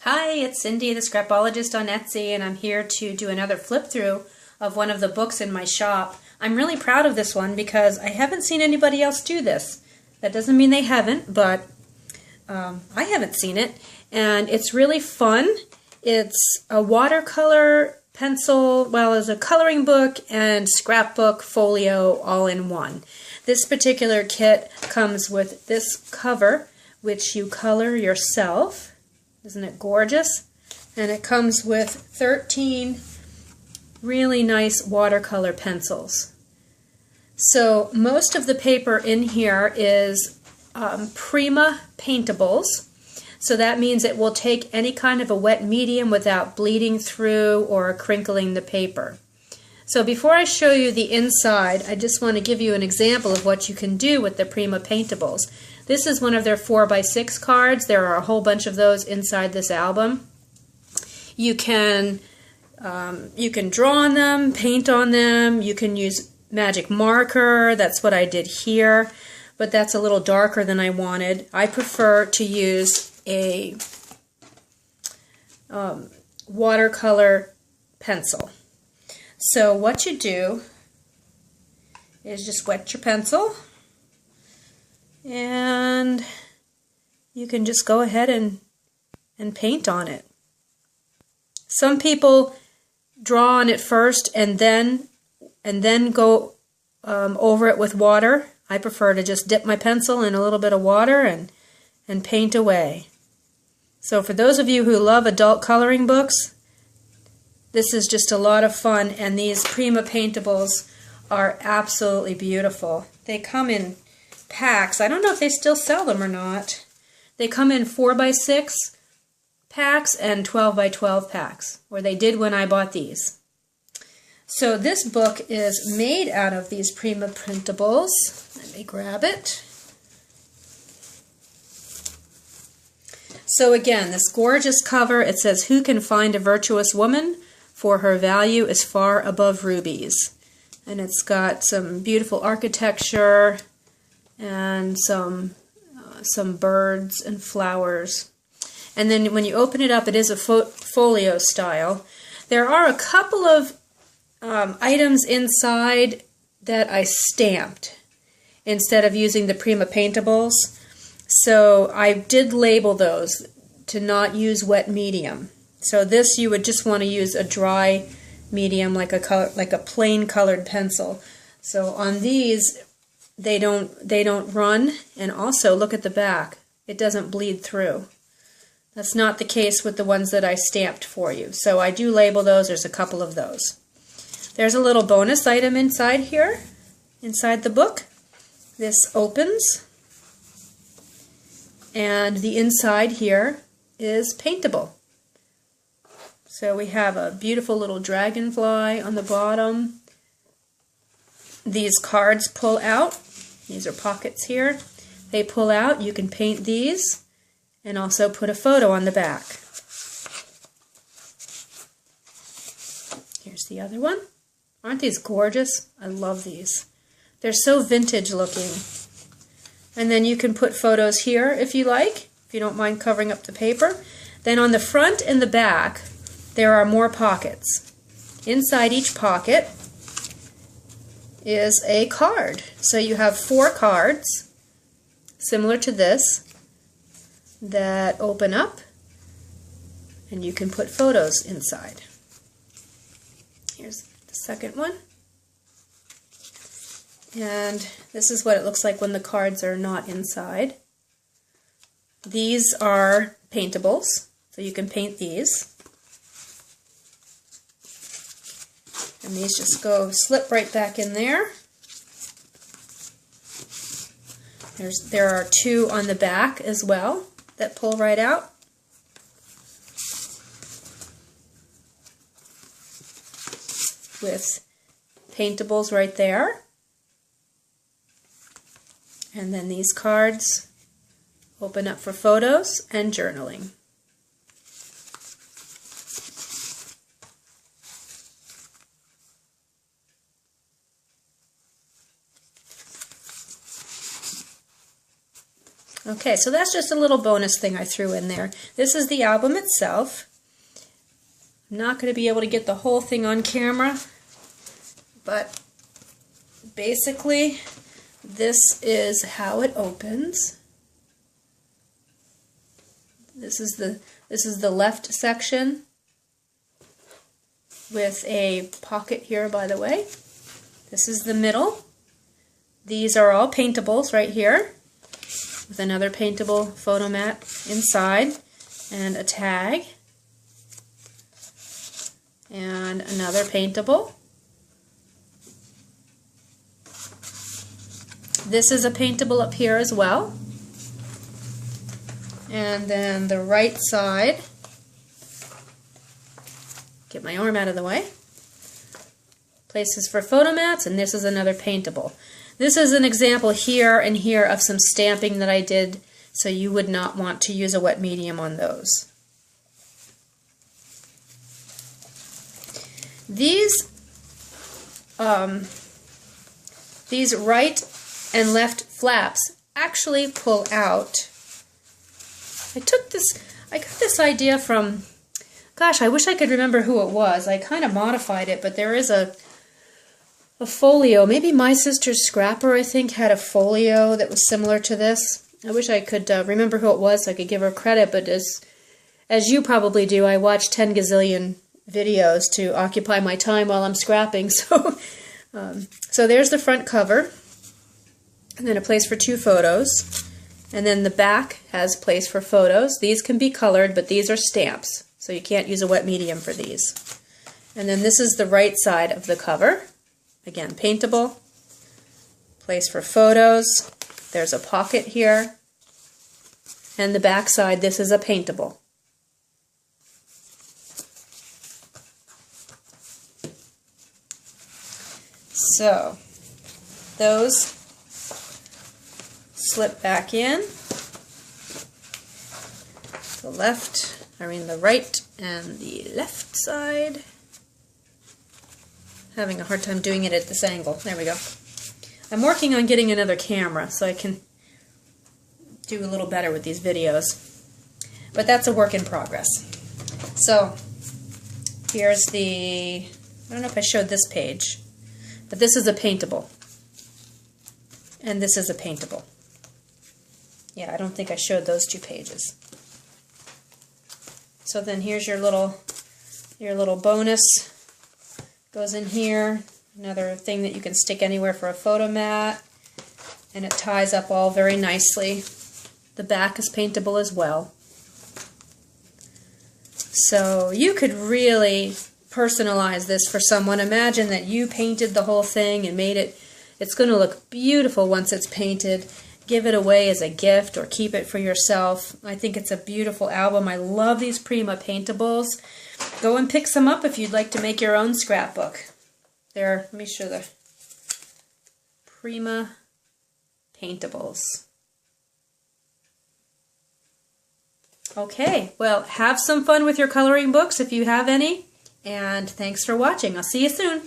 Hi, it's Cindy, the Scrapologist on Etsy, and I'm here to do another flip through of one of the books in my shop. I'm really proud of this one because I haven't seen anybody else do this. That doesn't mean they haven't, but I haven't seen it, and it's really fun. It's a watercolor pencil, well, as a coloring book and scrapbook folio all in one. This particular kit comes with this cover, which you color yourself. Isn't it gorgeous? And it comes with 13 really nice watercolor pencils. So most of the paper in here is Prima paintables. So that means it will take any kind of a wet medium without bleeding through or crinkling the paper. So before I show you the inside, I just want to give you an example of what you can do with the Prima paintables. This is one of their 4x6 cards. There are a whole bunch of those inside this album. You can draw on them, paint on them. You can use magic marker. That's what I did here, but that's a little darker than I wanted. I prefer to use a watercolor pencil. So what you do is just wet your pencil, and you can just go ahead and paint on it. Some people draw on it first and then go over it with water. I prefer to just dip my pencil in a little bit of water and paint away. So for those of you who love adult coloring books, this is just a lot of fun, and these Prima paintables are absolutely beautiful. They come in packs. I don't know if they still sell them or not. They come in 4x6 packs and 12x12 packs, or they did when I bought these. So this book is made out of these Prima printables. Let me grab it. So again, this gorgeous cover, it says, "Who can find a virtuous woman? For her value is far above rubies." And it's got some beautiful architecture and some birds and flowers. And then when you open it up, it is a folio style. There are a couple of items inside that I stamped instead of using the Prima paintables. So I did label those to not use wet medium. So this you would just want to use a dry medium, like a plain colored pencil. So on these, they don't run, and also look at the back. It doesn't bleed through. That's not the case with the ones that I stamped for you. So I do label those. There's a couple of those. There's a little bonus item inside here, inside the book. This opens, and the inside here is paintable. So we have a beautiful little dragonfly on the bottom. These cards pull out. These are pockets here. They pull out. You can paint these and also put a photo on the back. Here's the other one. Aren't these gorgeous? I love these. They're so vintage looking. And then you can put photos here if you like, if you don't mind covering up the paper. Then on the front and the back, there are more pockets. Inside each pocket is a card. So you have 4 cards, similar to this, that open up, and you can put photos inside. Here's the second one. And this is what it looks like when the cards are not inside. These are paintables, so you can paint these. And these just slip right back in there. There are 2 on the back as well that pull right out. With paintables right there. And then these cards open up for photos and journaling. Okay, so that's just a little bonus thing I threw in there. This is the album itself. I'm not going to be able to get the whole thing on camera, but basically this is how it opens. This is the left section with a pocket here, by the way. This is the middle. These are all paintables right here, with another paintable photo mat inside, and a tag, and another paintable. This is a paintable up here as well. And then the right side, get my arm out of the way, places for photo mats, and this is another paintable. This is an example here and here of some stamping that I did, so you would not want to use a wet medium on those. These right and left flaps actually pull out. I got this idea from, gosh, I wish I could remember who it was. I kind of modified it, but there is a folio. Maybe My Sister's Scrapper, I think, had a folio that was similar to this. I wish I could remember who it was so I could give her credit, but as you probably do, I watch 10 gazillion videos to occupy my time while I'm scrapping. So, so there's the front cover, and then a place for 2 photos. And then the back has place for photos. These can be colored, but these are stamps, so you can't use a wet medium for these. And then this is the right side of the cover. Again, paintable, place for photos, there's a pocket here, and the back side, this is a paintable. So, those slip back in, the right and the left side. Having a hard time doing it at this angle. There we go. I'm working on getting another camera so I can do a little better with these videos. But that's a work in progress. So here's I don't know if I showed this page, but this is a paintable. And this is a paintable. Yeah, I don't think I showed those 2 pages. So then here's your little bonus. Goes in here, another thing that you can stick anywhere for a photo mat, and it ties up all very nicely. The back is paintable as well. So you could really personalize this for someone. Imagine that you painted the whole thing and made it, it's going to look beautiful once it's painted. Give it away as a gift or keep it for yourself. I think it's a beautiful album. I love these Prima paintables. Go and pick some up if you'd like to make your own scrapbook. There, let me show the Prima paintables. Okay, well, have some fun with your coloring books if you have any, and thanks for watching. I'll see you soon.